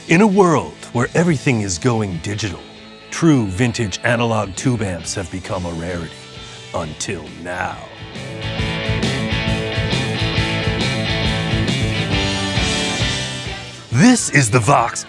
In a world where everything is going digital, true vintage analog tube amps have become a rarity. Until now. This is the VOX.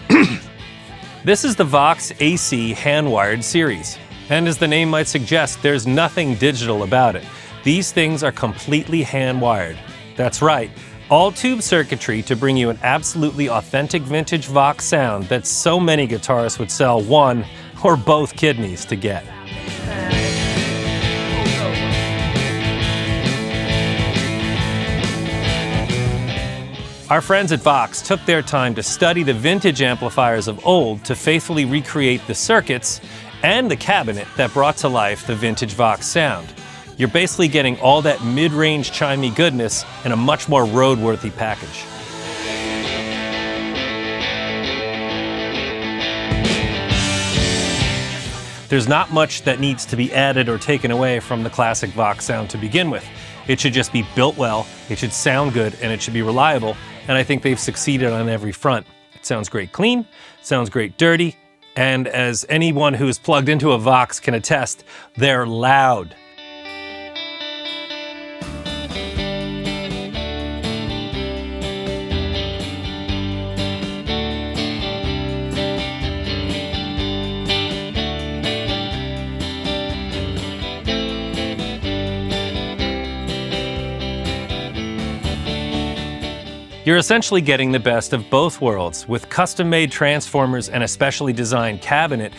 This is the VOX AC Hand-Wired series. And as the name might suggest, there's nothing digital about it. These things are completely hand-wired. That's right, all tube circuitry to bring you an absolutely authentic vintage VOX sound that so many guitarists would sell one or both kidneys to get. Our friends at VOX took their time to study the vintage amplifiers of old to faithfully recreate the circuits and the cabinet that brought to life the vintage VOX sound. You're basically getting all that mid-range chimey goodness in a much more roadworthy package. There's not much that needs to be added or taken away from the classic VOX sound to begin with. It should just be built well, it should sound good, and it should be reliable, and I think they've succeeded on every front. It sounds great clean, sounds great dirty, and as anyone who's plugged into a VOX can attest, they're loud. You're essentially getting the best of both worlds. With custom-made transformers and a specially designed cabinet,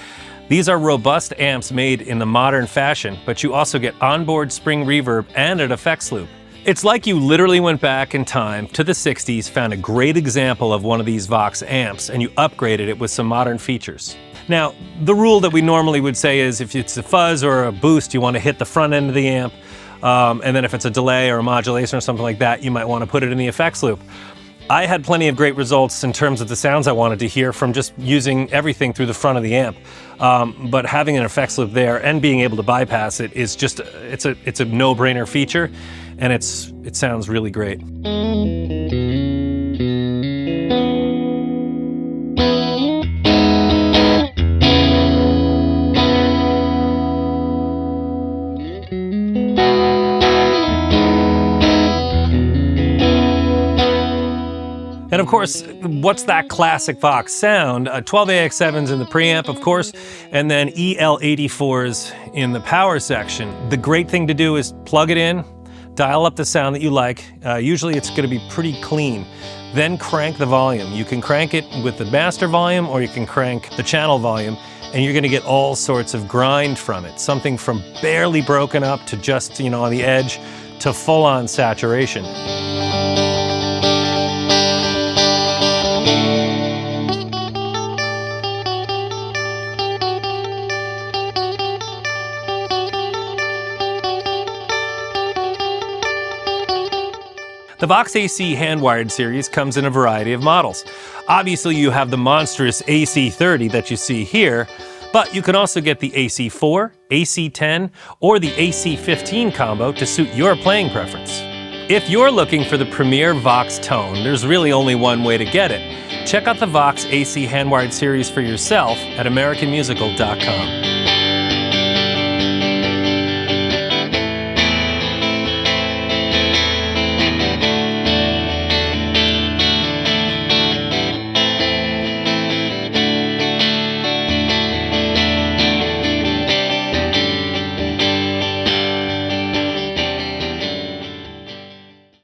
these are robust amps made in the modern fashion, but you also get onboard spring reverb and an effects loop. It's like you literally went back in time to the 60s, found a great example of one of these VOX amps, and you upgraded it with some modern features. Now, the rule that we normally would say is if it's a fuzz or a boost, you want to hit the front end of the amp, and then if it's a delay or a modulation or something like that, you might want to put it in the effects loop. I had plenty of great results in terms of the sounds I wanted to hear from just using everything through the front of the amp. But having an effects loop there and being able to bypass it is just, it's a no-brainer feature, and it sounds really great. And of course, what's that classic VOX sound? 12 AX7s in the preamp, of course, and then EL84s in the power section. The great thing to do is plug it in, dial up the sound that you like. Usually it's going to be pretty clean. Then crank the volume. You can crank it with the master volume or you can crank the channel volume, and you're going to get all sorts of grind from it. Something from barely broken up to just, on the edge to full-on saturation. The VOX AC Hand-Wired series comes in a variety of models. Obviously, you have the monstrous AC30 that you see here, but you can also get the AC4, AC10, or the AC15 combo to suit your playing preference. If you're looking for the premier VOX tone, there's really only one way to get it. Check out the VOX AC Hand-Wired series for yourself at AmericanMusical.com.